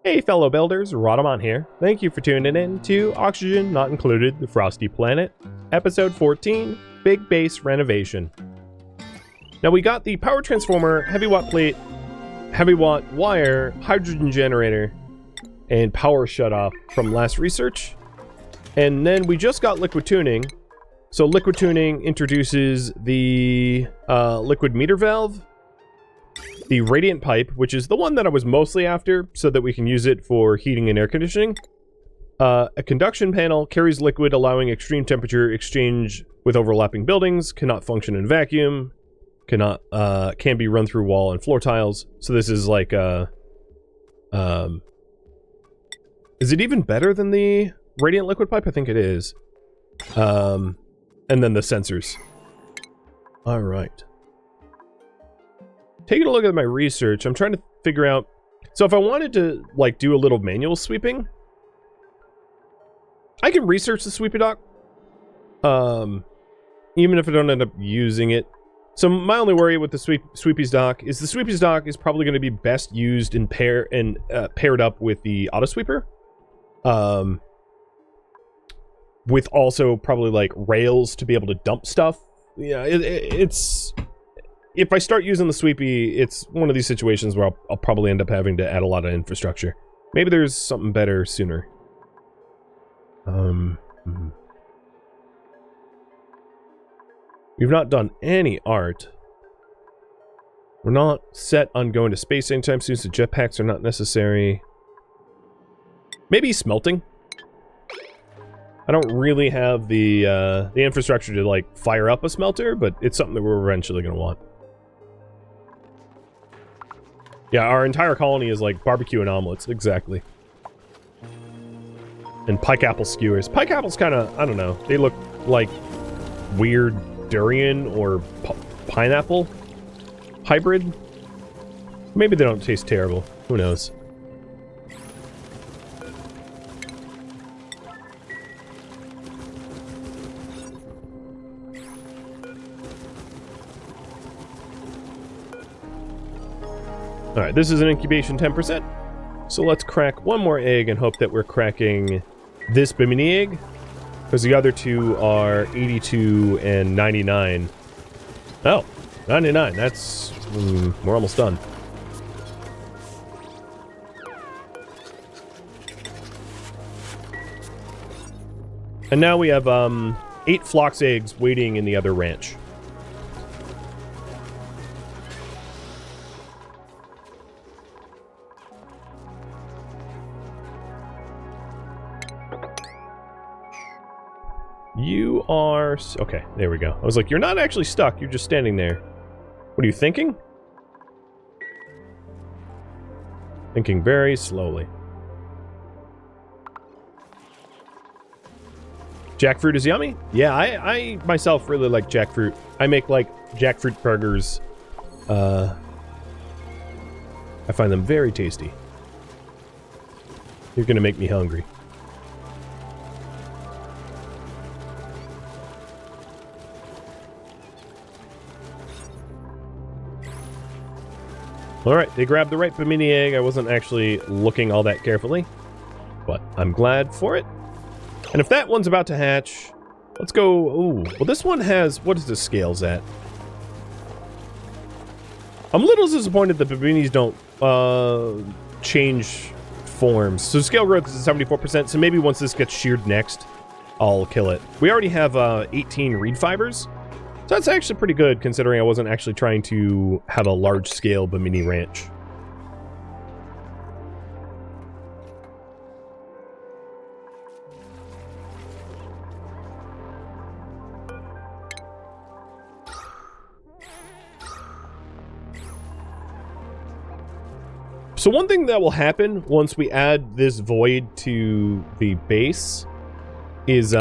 Hey fellow builders, Rhadamant here. Thank you for tuning in to Oxygen Not Included, the Frosty Planet, Episode 14, Big Base Renovation. Now we got the power transformer, heavy watt plate, heavy watt wire, hydrogen generator, and power shutoff from last research. And then we just got liquid tuning. So liquid tuning introduces the liquid meter valve, the radiant pipe, which is the one that I was mostly after, so that we can use it for heating and air conditioning. A conduction panel carries liquid, allowing extreme temperature exchange with overlapping buildings, cannot function in vacuum, can be run through wall and floor tiles. So this is like is it even better than the radiant liquid pipe? I think it is. And then the sensors. All right. Taking a look at my research, I'm trying to figure out... So if I wanted to, like, do a little manual sweeping, I can research the sweepy dock, even if I don't end up using it. So my only worry with the sweepy's dock is the sweepy's dock is probably going to be best used in paired up with the auto sweeper. With also probably, like, rails to be able to dump stuff. Yeah, it's... If I start using the sweepy, it's one of these situations where I'll probably end up having to add a lot of infrastructure. Maybe there's something better sooner. We've not done any art. We're not set on going to space anytime soon, so jetpacks are not necessary. Maybe smelting. I don't really have the infrastructure to, like, fire up a smelter, but it's something that we're eventually going to want. Yeah, our entire colony is like barbecue and omelets, exactly. And pike apple skewers. Pike apples kind of, I don't know, they look like weird durian or pineapple hybrid. Maybe they don't taste terrible. Who knows? Alright, this is an incubation 10%. So let's crack one more egg and hope that we're cracking this Bimini egg. Because the other two are 82 and 99. Oh, 99. That's... we're almost done. And now we have 8 phlox eggs waiting in the other ranch. You are... Okay, there we go. I was like, you're not actually stuck. You're just standing there. What are you thinking? Thinking very slowly. Jackfruit is yummy? Yeah, I myself really like jackfruit. I make, like, jackfruit burgers. I find them very tasty. You're gonna make me hungry. Alright, they grabbed the right Bimini egg. I wasn't actually looking all that carefully, but I'm glad for it. And if that one's about to hatch, let's go... Ooh, well this one has... What is the scales at? I'm a little disappointed that Biminis don't change forms. So scale growth is at 74%, so maybe once this gets sheared next, I'll kill it. We already have 18 reed fibers. So that's actually pretty good, considering I wasn't actually trying to have a large-scale Bimini ranch. So one thing that will happen once we add this void to the base is,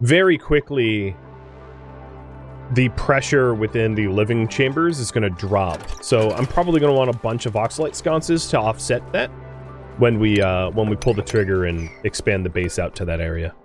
very quickly, the pressure within the living chambers is going to drop. So I'm probably going to want a bunch of oxalite sconces to offset that when we pull the trigger and expand the base out to that area.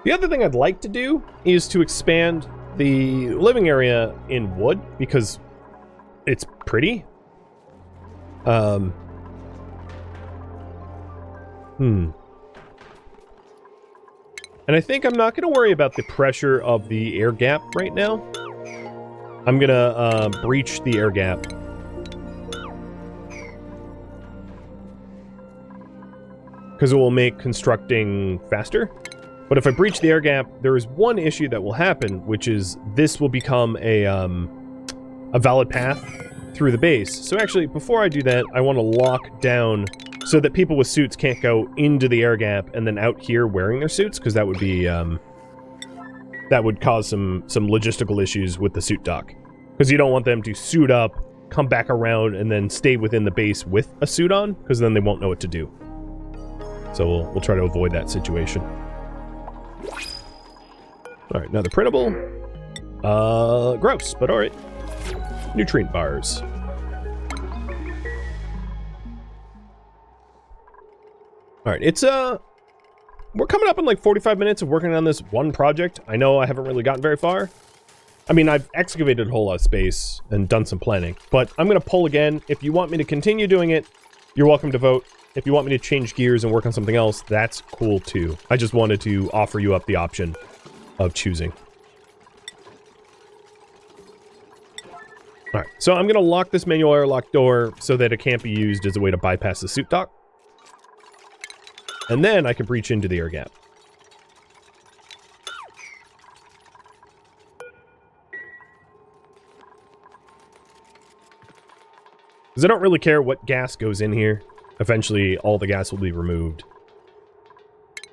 The other thing I'd like to do is to expand the living area in wood, because it's pretty. And I think I'm not going to worry about the pressure of the air gap right now. I'm going to breach the air gap. Because it will make constructing faster. But if I breach the air gap, there is one issue that will happen, which is this will become a valid path through the base. So actually, before I do that, I want to lock down so that people with suits can't go into the air gap and then out here wearing their suits, because that would be that would cause some logistical issues with the suit dock. Because you don't want them to suit up, come back around, and then stay within the base with a suit on, because then they won't know what to do. So we'll try to avoid that situation. Alright, another printable. Gross, but alright. Nutrient bars. Alright, it's, we're coming up in like 45 minutes of working on this one project. I know I haven't really gotten very far. I mean, I've excavated a whole lot of space and done some planning, but I'm gonna poll again. If you want me to continue doing it, you're welcome to vote. If you want me to change gears and work on something else, that's cool too. I just wanted to offer you up the option of choosing. Alright, so I'm going to lock this manual airlock door so that it can't be used as a way to bypass the suit dock. And then I can breach into the air gap. Because I don't really care what gas goes in here. Eventually, all the gas will be removed.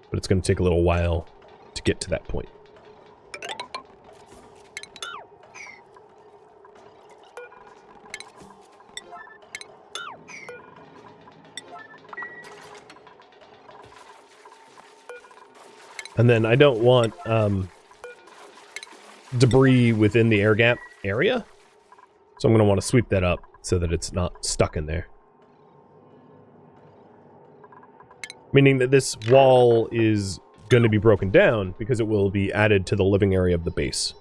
But it's going to take a little while to get to that point. And then I don't want debris within the air gap area. So I'm going to want to sweep that up so that it's not stuck in there. Meaning that this wall is going to be broken down because it will be added to the living area of the base.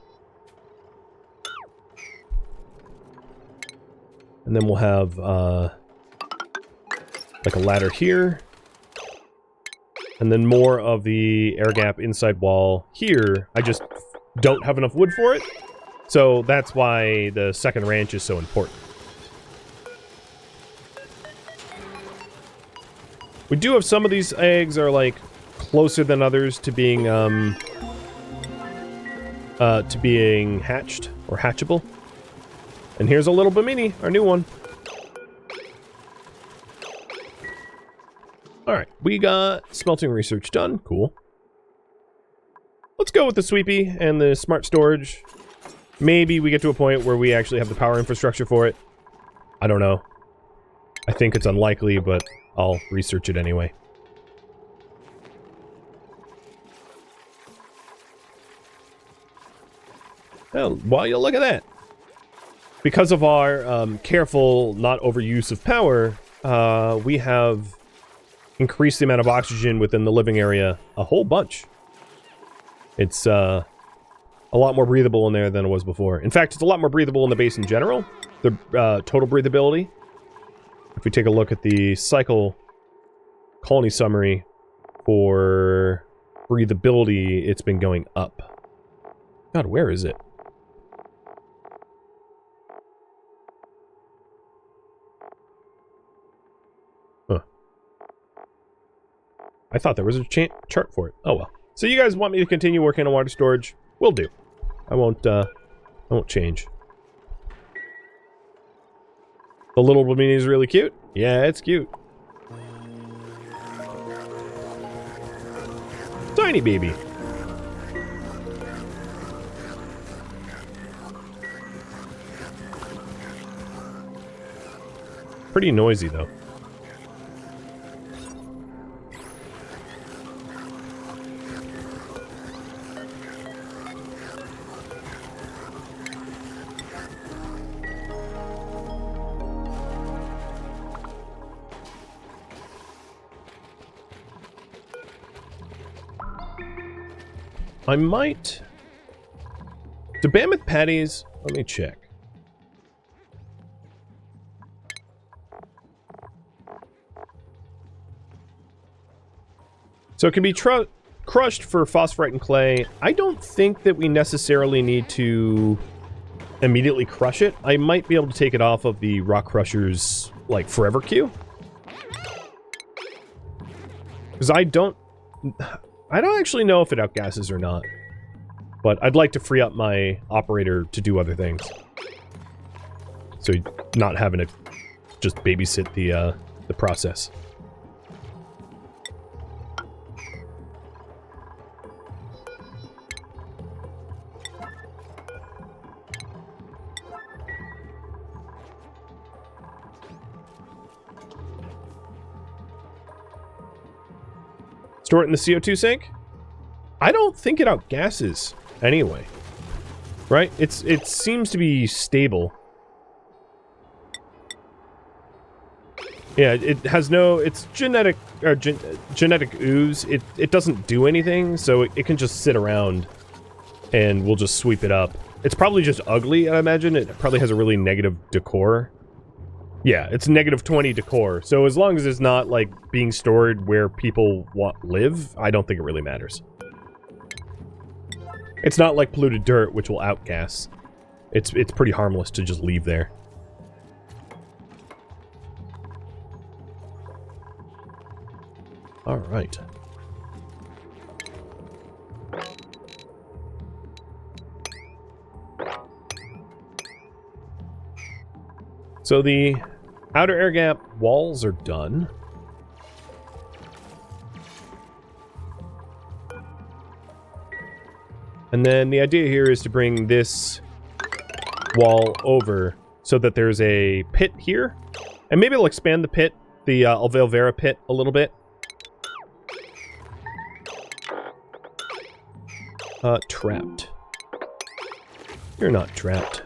And then we'll have like a ladder here. And then more of the air gap inside wall here. I just don't have enough wood for it. So that's why the second ranch is so important. We do have some of these eggs are like closer than others to being hatched or hatchable. And here's a little Bimini, our new one. Alright, we got smelting research done. Cool. Let's go with the sweepy and the smart storage. Maybe we get to a point where we actually have the power infrastructure for it. I don't know. I think it's unlikely, but I'll research it anyway. Well, while you look at that. Because of our careful not overuse of power, we have increased the amount of oxygen within the living area a whole bunch. It's a lot more breathable in there than it was before. In fact, it's a lot more breathable in the base in general. The total breathability. If we take a look at the cycle colony summary for breathability, it's been going up. God, where is it? Huh. I thought there was a chart for it. Oh well. So you guys want me to continue working on water storage? Will do. I won't change. The little Bimini is really cute. Yeah, it's cute. Tiny baby. Pretty noisy, though. I might... Do mammoth patties... Let me check. So it can be crushed for phosphorite and clay. I don't think that we necessarily need to immediately crush it. I might be able to take it off of the rock crusher's, like, forever queue. Because I don't actually know if it outgasses or not. But I'd like to free up my operator to do other things. So not having to just babysit the process. Store it in the CO2 sink? I don't think it outgasses anyway. Right? It seems to be stable. Yeah, it has no... It's genetic ooze. It doesn't do anything, so it can just sit around and we'll just sweep it up. It's probably just ugly, I imagine. It probably has a really negative decor. Yeah, it's negative 20 decor. So as long as it's not, like, being stored where people live, I don't think it really matters. It's not like polluted dirt, which will outgas. It's pretty harmless to just leave there. All right. So the outer air gap walls are done. And then the idea here is to bring this wall over so that there's a pit here. And maybe I'll expand the pit, the Alveil Vera pit, a little bit. Trapped. You're not trapped.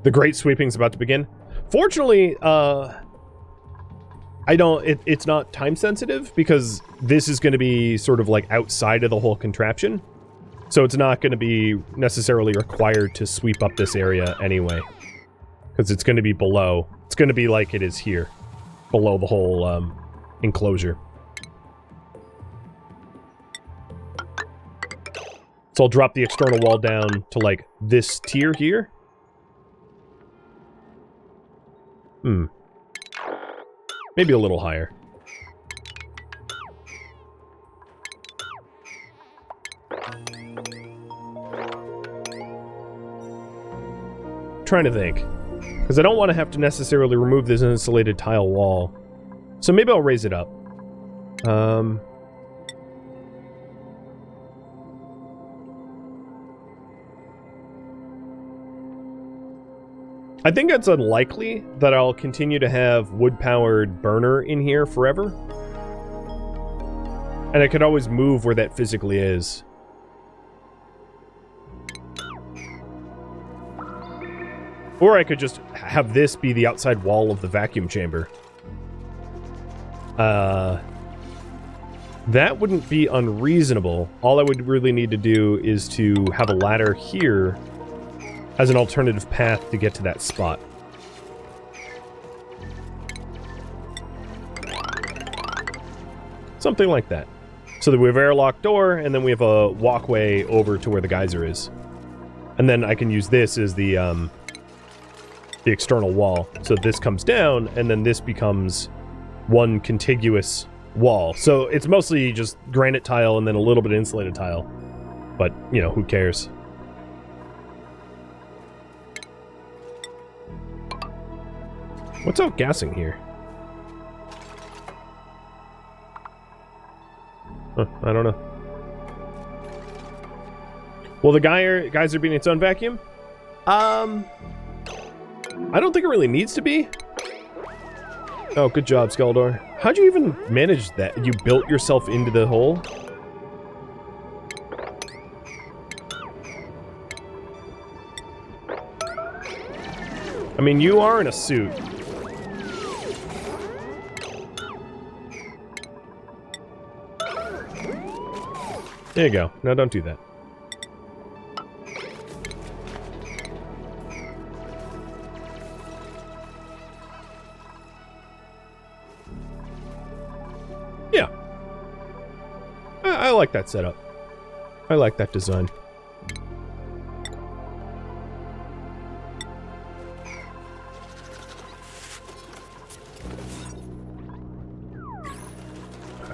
The Great Sweeping's about to begin. Fortunately, it's not time sensitive because this is going to be sort of like outside of the whole contraption. So it's not going to be necessarily required to sweep up this area anyway. Because it's going to be below. It's going to be like it is here. Below the whole enclosure. So I'll drop the external wall down to like this tier here. Maybe a little higher. Trying to think. Because I don't want to have to necessarily remove this insulated tile wall. So maybe I'll raise it up. I think it's unlikely that I'll continue to have wood-powered burner in here forever. And I could always move where that physically is. Or I could just have this be the outside wall of the vacuum chamber. That wouldn't be unreasonable. All I would really need to do is to have a ladder here as an alternative path to get to that spot. Something like that. So that we have an airlock door, and then we have a walkway over to where the geyser is. And then I can use this as the external wall. So this comes down, and then this becomes one contiguous wall. So it's mostly just granite tile and then a little bit of insulated tile. But, you know, who cares? What's outgassing here? I don't know. Will the geyser be in its own vacuum? I don't think it really needs to be. Oh, good job, Skaldor. How'd you even manage that? You built yourself into the hole? I mean, you are in a suit. There you go. No, don't do that. Yeah. I like that setup. I like that design.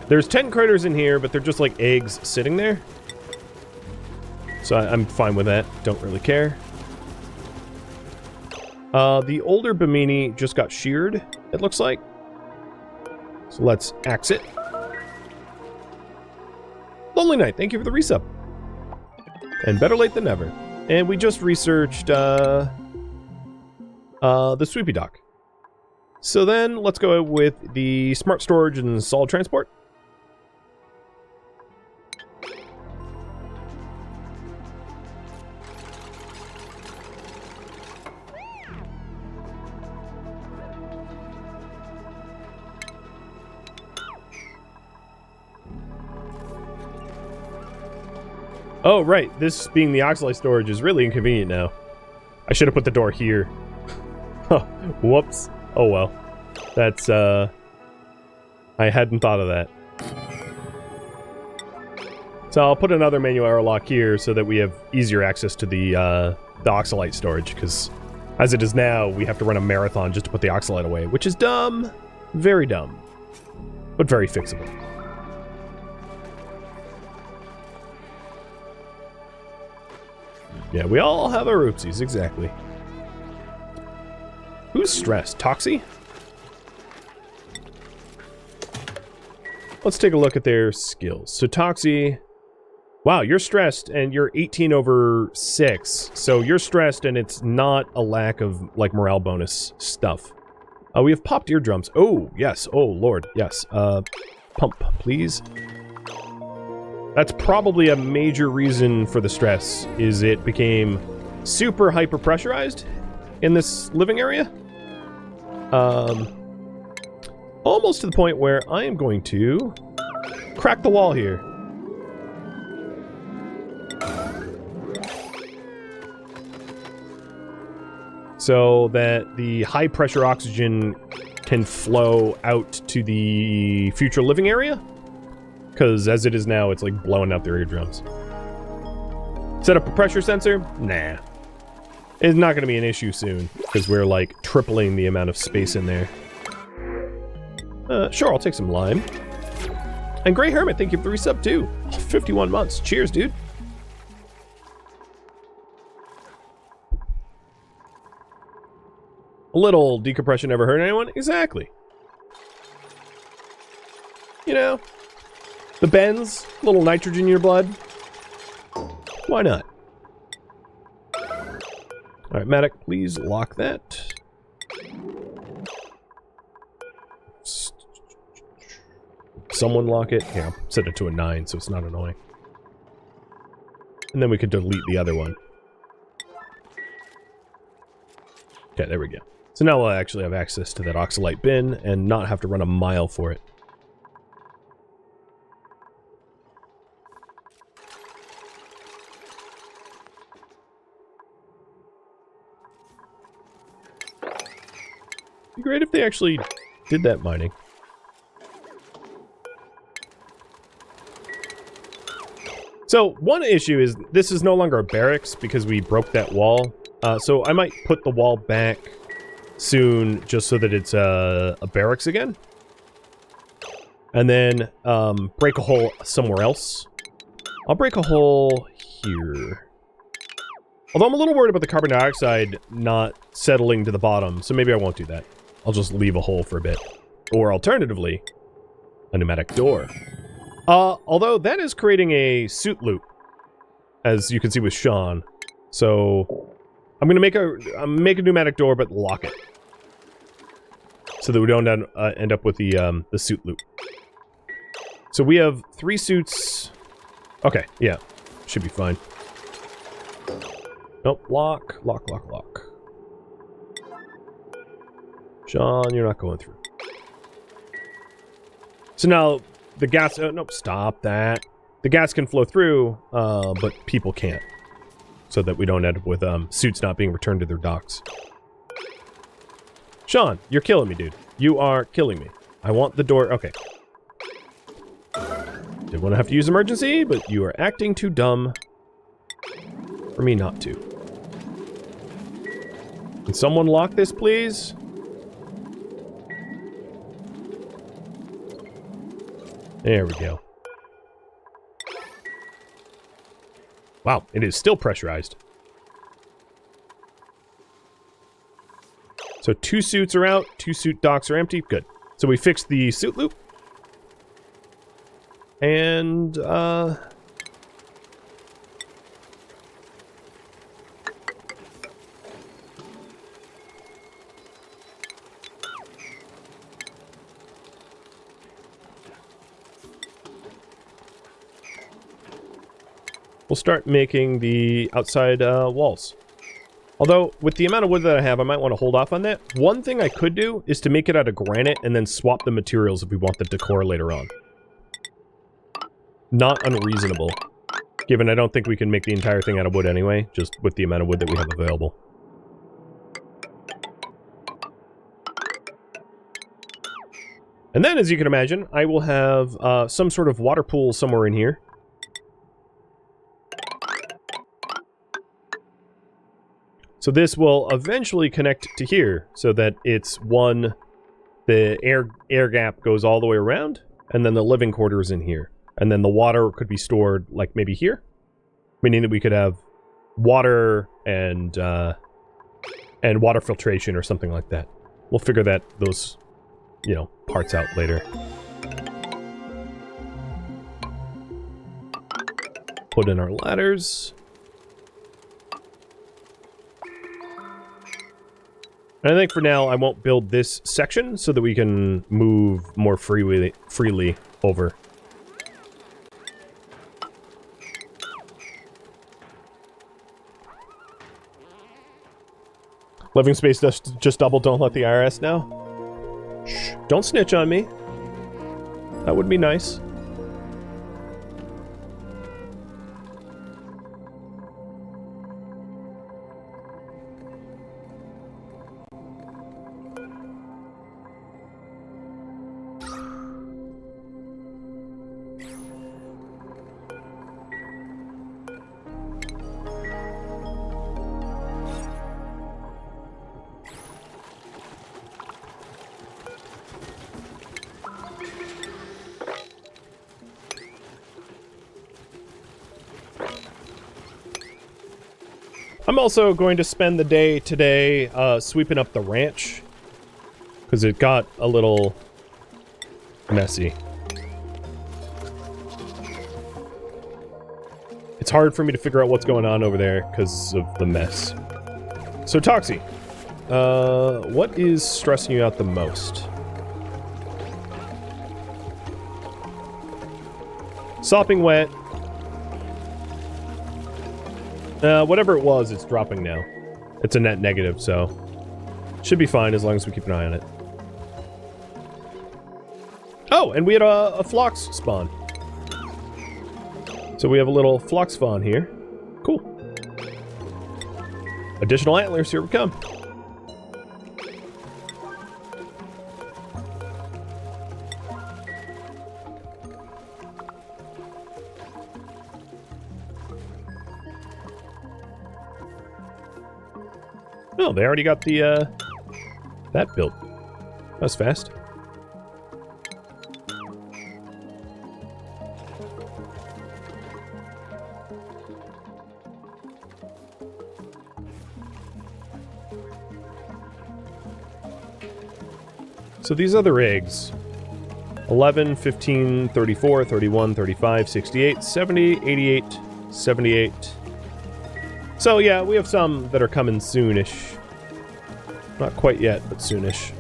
There's 10 critters in here, but they're just like eggs sitting there. So I'm fine with that. Don't really care. The older Bimini just got sheared, it looks like. So let's axe it. Lonely Knight, thank you for the resub. And better late than never. And we just researched the Sweepy Dock. So then let's go with the Smart Storage and Solid Transport. Oh, right. This being the Oxalite storage is really inconvenient now. I should have put the door here. Whoops. Oh, well. That's, I hadn't thought of that. So I'll put another manual airlock here so that we have easier access to the Oxalite storage, because as it is now, we have to run a marathon just to put the Oxalite away, which is dumb. Very dumb. But very fixable. Yeah, we all have our oopsies, exactly. Who's stressed? Toxie? Let's take a look at their skills. So Toxie... Wow, you're stressed, and you're 18 over 6. So you're stressed, and it's not a lack of, like, morale bonus stuff. We have popped eardrums. Oh, yes. Oh, Lord. Yes. Pump, please. That's probably a major reason for the stress, is it became super hyper pressurized in this living area. Almost to the point where I am going to crack the wall here. So that the high pressure oxygen can flow out to the future living area. Because as it is now, it's like blowing out their eardrums. Set up a pressure sensor? Nah. It's not going to be an issue soon, because we're like tripling the amount of space in there. Sure, I'll take some lime. And Grey Hermit, thank you for the resub too. 51 months. Cheers, dude. A little decompression never hurt anyone? Exactly. You know, the bends, a little nitrogen in your blood. Why not? Alright, Medic, please lock that. Someone lock it. Yeah, set it to a 9 so it's not annoying. And then we could delete the other one. Okay, there we go. So now we'll actually have access to that Oxalite bin and not have to run a mile for it. It'd be great if they actually did that mining. So, one issue is this is no longer a barracks because we broke that wall. So I might put the wall back soon just so that it's a barracks again. And then break a hole somewhere else. I'll break a hole here. Although I'm a little worried about the carbon dioxide not settling to the bottom, so maybe I won't do that. I'll just leave a hole for a bit. Or alternatively, a pneumatic door. Although that is creating a suit loop, as you can see with Sean. So I'm gonna make a pneumatic door, but lock it, so that we don't end up with the suit loop. So we have 3 suits. Okay, yeah, should be fine. Nope, lock. Sean, you're not going through. So now the gas... nope, stop that. The gas can flow through, but people can't. So that we don't end up with suits not being returned to their docks. Sean, you're killing me, dude. You are killing me. I want the door... Okay. Didn't want to have to use emergency, but you are acting too dumb for me not to. Can someone lock this, please? There we go. Wow, it is still pressurized. So 2 suits are out, 2 suit docks are empty. Good. So we fixed the suit loop. And, we'll start making the outside walls. Although, with the amount of wood that I have, I might want to hold off on that. One thing I could do is to make it out of granite and then swap the materials if we want the decor later on. Not unreasonable, given I don't think we can make the entire thing out of wood anyway, just with the amount of wood that we have available. And then, as you can imagine, I will have some sort of water pool somewhere in here. So this will eventually connect to here, so that it's one, the air gap goes all the way around, and then the living quarters in here. And then the water could be stored, like, maybe here? Meaning that we could have water and water filtration or something like that. We'll figure those, you know, parts out later. Put in our ladders. And I think for now I won't build this section so that we can move more freely over. Living space just double, don't let the IRS know. Shh, don't snitch on me. That would be nice. I'm also going to spend the day today sweeping up the ranch, because it got a little messy. It's hard for me to figure out what's going on over there because of the mess. So Toxie, what is stressing you out the most? Sopping wet. Whatever it was, it's dropping now. It's a net negative, so should be fine as long as we keep an eye on it. Oh, and we had a phlox spawn. So we have a little phlox spawn here. Cool. Additional antlers, here we come. Oh, they already got the, that built. That was fast. So these other eggs, 11, 15, 34, 31, 35, 68, 70, 88, 78. So yeah, we have some that are coming soonish. Not quite yet, but soonish.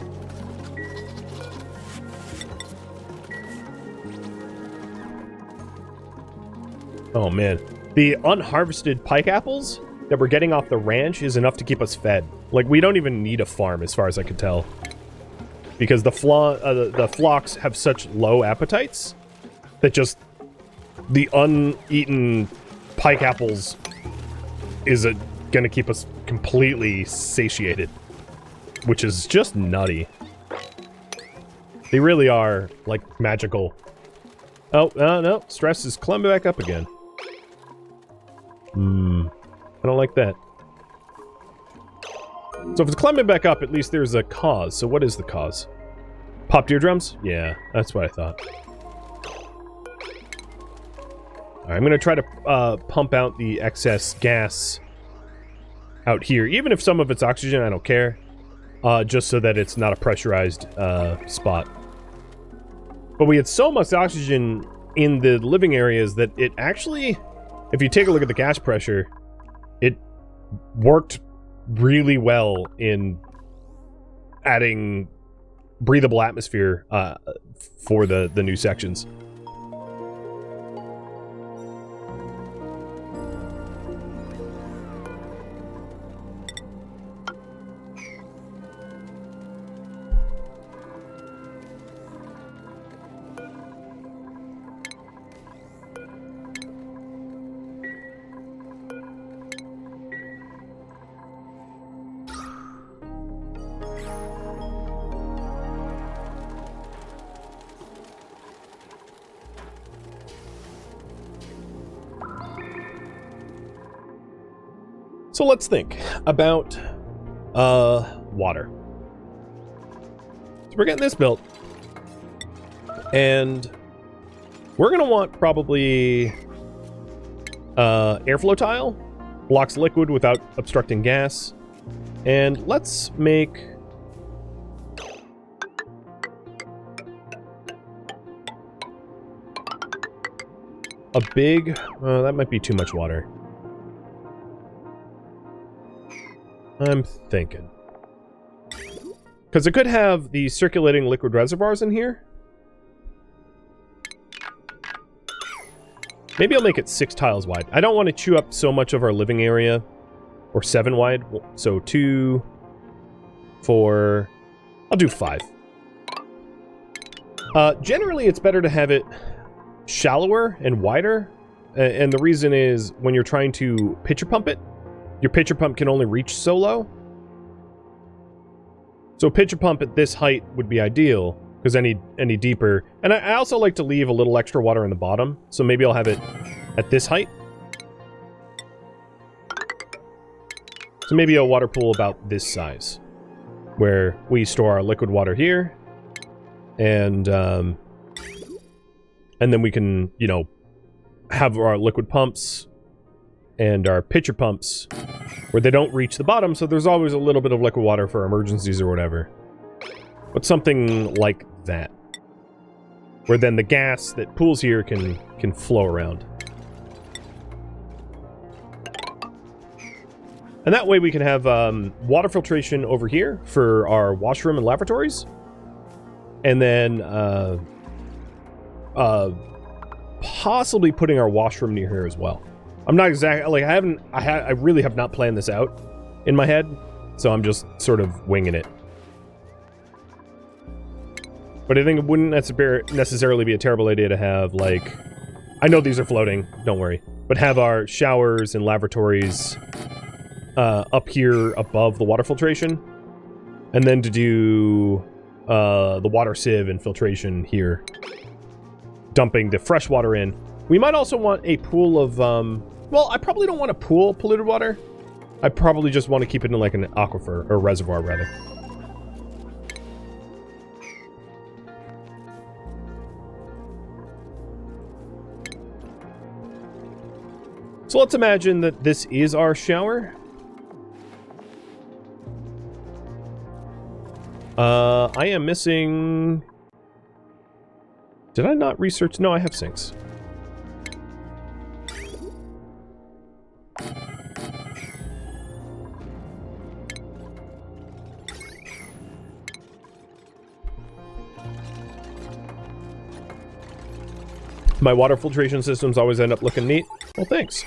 Oh man. The unharvested pike apples that we're getting off the ranch is enough to keep us fed. Like, we don't even need a farm as far as I can tell. because the flocks have such low appetites that just the uneaten pike apples is gonna keep us completely satiated, which is just nutty. They really are, like, magical. Oh, no, stress is climbing back up again. I don't like that. So if it's climbing back up, at least there's a cause. So what is the cause? Popped eardrums? Yeah, that's what I thought. Alright, I'm gonna try to pump out the excess gas out here. Even if some of it's oxygen, I don't care. Just so that it's not a pressurized spot. But we had so much oxygen in the living areas that it actually, if you take a look at the gas pressure, it worked really well in adding breathable atmosphere for the new sections. So let's think about water. So we're getting this built, and we're gonna want probably airflow tile, blocks liquid without obstructing gas, and let's make a big, that might be too much water. I'm thinking. Because it could have the circulating liquid reservoirs in here. Maybe I'll make it 6 tiles wide. I don't want to chew up so much of our living area. Or 7 wide. So 2, 4... I'll do 5. Generally, it's better to have it shallower and wider. And the reason is, when you're trying to pitcher pump it, your pitcher pump can only reach so low. So pitcher pump at this height would be ideal, because any deeper... And I also like to leave a little extra water in the bottom, so maybe I'll have it at this height. So maybe a water pool about this size, where we store our liquid water here, and then we can, you know, have our liquid pumps and our pitcher pumps where they don't reach the bottom, so there's always a little bit of liquid water for emergencies or whatever. But something like that, where then the gas that pools here can flow around. And that way we can have water filtration over here for our washroom and lavatories. And then possibly putting our washroom near here as well. I'm not exactly, like, I really have not planned this out in my head, so I'm just sort of winging it. But I think it wouldn't necessarily be a terrible idea to have, like, I know these are floating, don't worry, but have our showers and lavatories up here above the water filtration, and then to do the water sieve and filtration here, dumping the fresh water in. We might also want a pool of, well, I probably don't want a pool polluted water. I probably just want to keep it in like an aquifer, or reservoir rather. So let's imagine that this is our shower. I am missing... Did I not research? No, I have sinks. My water filtration systems always end up looking neat. Well, thanks.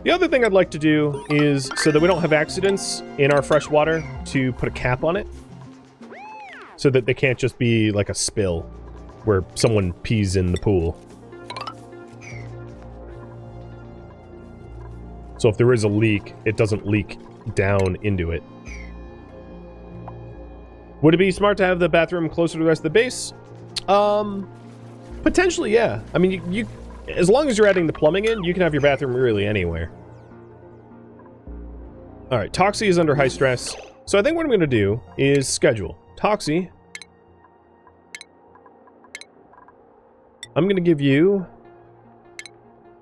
The other thing I'd like to do is, so that we don't have accidents in our fresh water, to put a cap on it. So that they can't just be like a spill where someone pees in the pool. So if there is a leak, it doesn't leak down into it. Would it be smart to have the bathroom closer to the rest of the base? Potentially, yeah. I mean, you as long as you're adding the plumbing in, you can have your bathroom really anywhere. Alright, Toxie is under high stress. So I think what I'm going to do is schedule. Toxie, I'm going to give you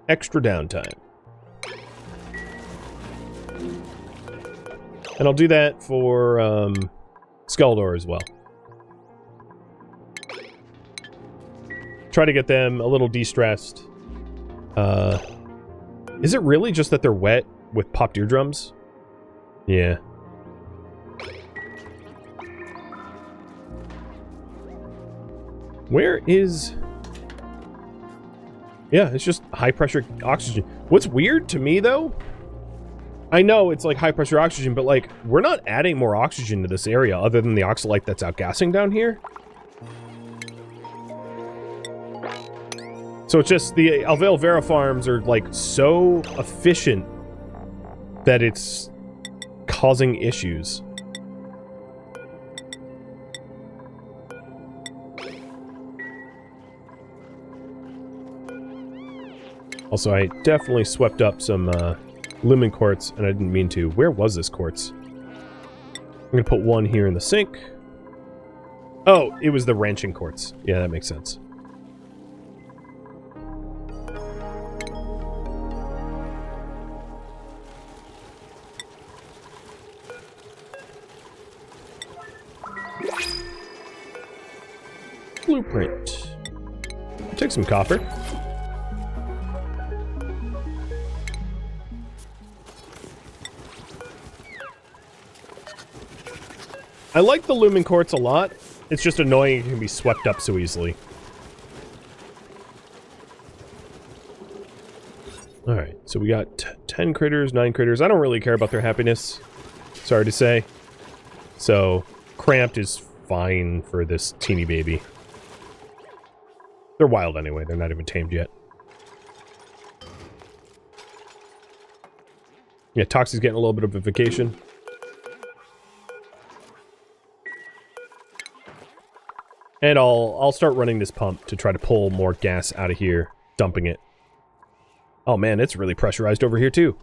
extra downtime. And I'll do that for Skeletor as well. Try to get them a little de-stressed. Is it really just that they're wet with popped eardrums? Yeah. Where is... Yeah, it's just high pressure oxygen. What's weird to me, though... I know it's like high pressure oxygen, but like, we're not adding more oxygen to this area other than the oxalite that's outgassing down here. So it's just the Alveil Vera farms are like so efficient that it's causing issues. Also, I definitely swept up some lumen quartz, and I didn't mean to. Where was this quartz? I'm gonna put one here in the sink. Oh, it was the ranching quartz. Yeah, that makes sense. Blueprint. I'll take some copper. I like the lumen quartz a lot. It's just annoying it can be swept up so easily. Alright, so we got 10 critters, 9 critters. I don't really care about their happiness. Sorry to say. So, cramped is fine for this teeny baby. They're wild anyway. They're not even tamed yet. Yeah, Toxie's getting a little bit of a vacation. And I'll start running this pump to try to pull more gas out of here, dumping it. Oh man, it's really pressurized over here too.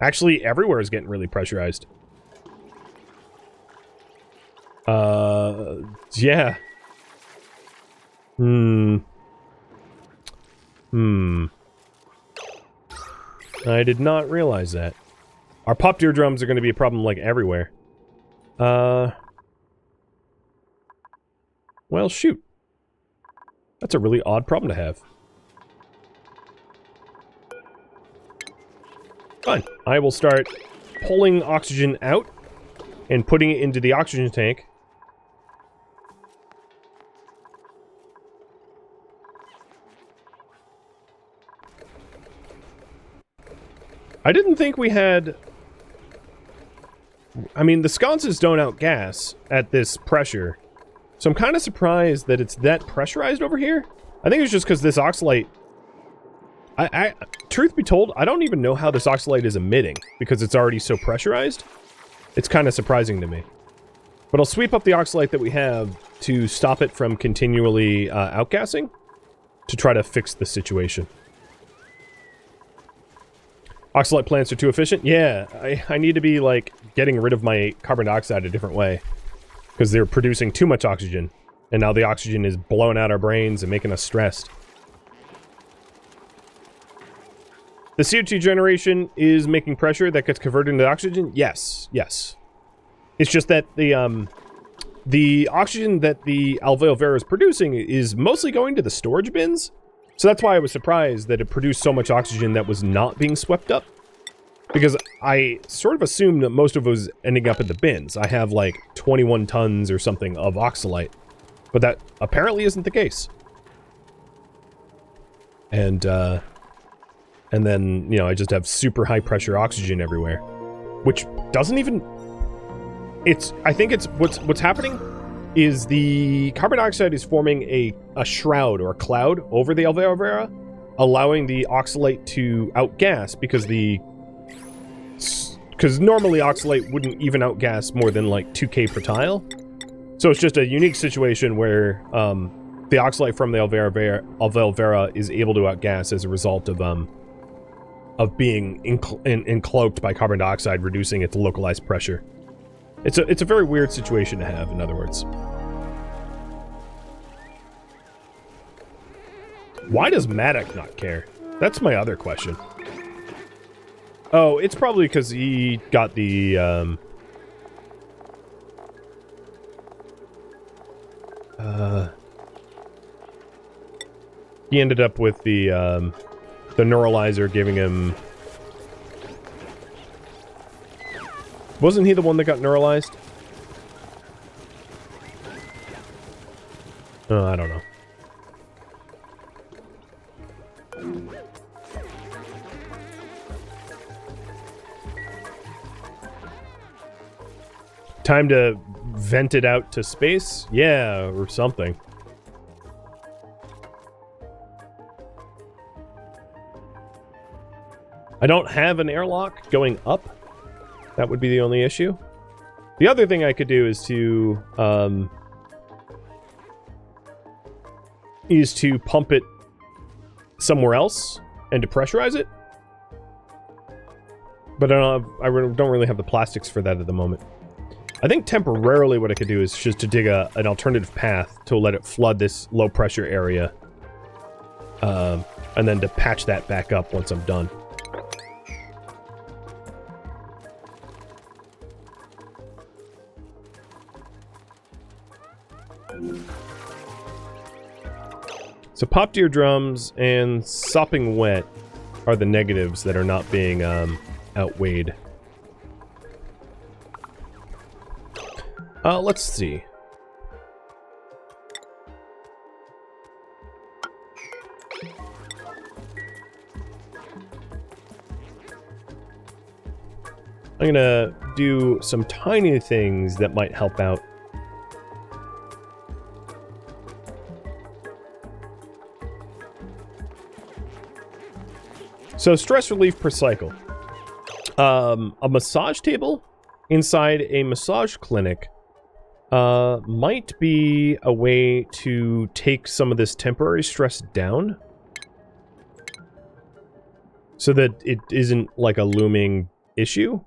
Actually, everywhere is getting really pressurized. Yeah. I did not realize that. Our popped eardrums are going to be a problem like everywhere. Well, shoot. That's a really odd problem to have. Fine. I will start pulling oxygen out and putting it into the oxygen tank. I didn't think we had... I mean, the sconces don't outgas at this pressure. So I'm kind of surprised that it's that pressurized over here. I think it's just because this oxalite... Truth be told, I don't even know how this oxalite is emitting, because it's already so pressurized. It's kind of surprising to me. But I'll sweep up the oxalite that we have to stop it from continually outgassing, to try to fix the situation. Oxalite plants are too efficient? Yeah, I need to be, like, getting rid of my carbon dioxide a different way. Because they're producing too much oxygen. And now the oxygen is blowing out our brains and making us stressed. The CO2 generation is making pressure that gets converted into oxygen? Yes, yes. It's just that the oxygen that the Alveil Vera is producing is mostly going to the storage bins. So that's why I was surprised that it produced so much oxygen that was not being swept up. Because I sort of assumed that most of it was ending up in the bins. I have like 21 tons or something of oxalite. But that apparently isn't the case. And And then, you know, I just have super high pressure oxygen everywhere. Which doesn't even... I think it's... What's happening is the carbon dioxide is forming a shroud or a cloud over the aloe vera, allowing the oxalate to outgas because normally oxalate wouldn't even outgas more than like 2K per tile. So it's just a unique situation where the oxalate from the aloe vera is able to outgas as a result of being encloaked by carbon dioxide, reducing its localized pressure. It's a very weird situation to have, in other words. Why does Maddox not care? That's my other question. Oh, it's probably because he got the, he ended up with the neuralizer giving him... Wasn't he the one that got neuralized? Oh, I don't know. Time to vent it out to space? Yeah, or something. I don't have an airlock going up. That would be the only issue. The other thing I could do is to pump it somewhere else and to pressurize it. But I don't really have the plastics for that at the moment. I think temporarily what I could do is just to dig an alternative path to let it flood this low pressure area. And then to patch that back up once I'm done. So popped eardrums and sopping wet are the negatives that are not being outweighed. Let's see. I'm gonna do some tiny things that might help out. So stress relief per cycle. A massage table inside a massage clinic might be a way to take some of this temporary stress down so that it isn't like a looming issue.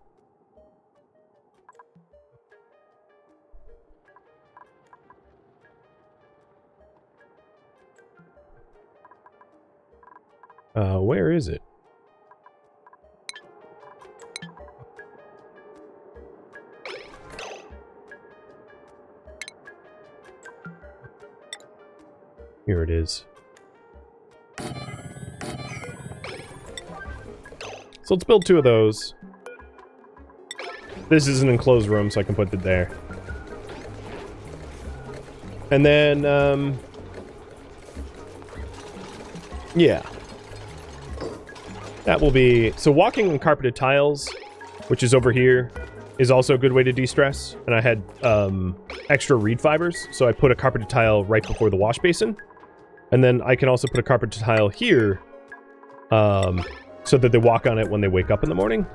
Where is it? Here it is. So let's build 2 of those. This is an enclosed room, so I can put it there. And then, yeah. That will be... So walking on carpeted tiles, which is over here, is also a good way to de-stress. And I had extra reed fibers, so I put a carpeted tile right before the wash basin. And then I can also put a carpeted tile here, so that they walk on it when they wake up in the morning.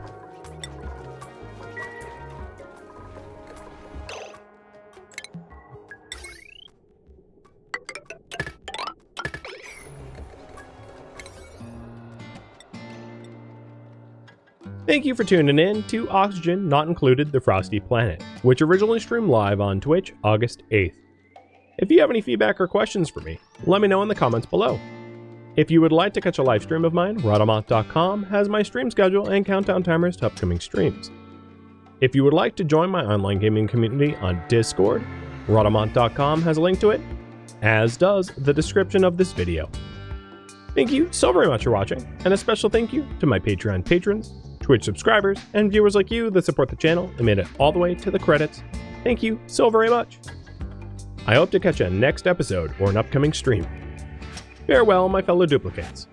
Thank you for tuning in to Oxygen Not Included, the Frosty Planet, which originally streamed live on Twitch August 8th. If you have any feedback or questions for me, let me know in the comments below. If you would like to catch a live stream of mine, Rhadamant.com has my stream schedule and countdown timers to upcoming streams. If you would like to join my online gaming community on Discord, Rhadamant.com has a link to it, as does the description of this video. Thank you so very much for watching, and a special thank you to my Patreon patrons, Twitch subscribers, and viewers like you that support the channel and made it all the way to the credits. Thank you so very much. I hope to catch you next episode or an upcoming stream. Farewell, my fellow duplicates.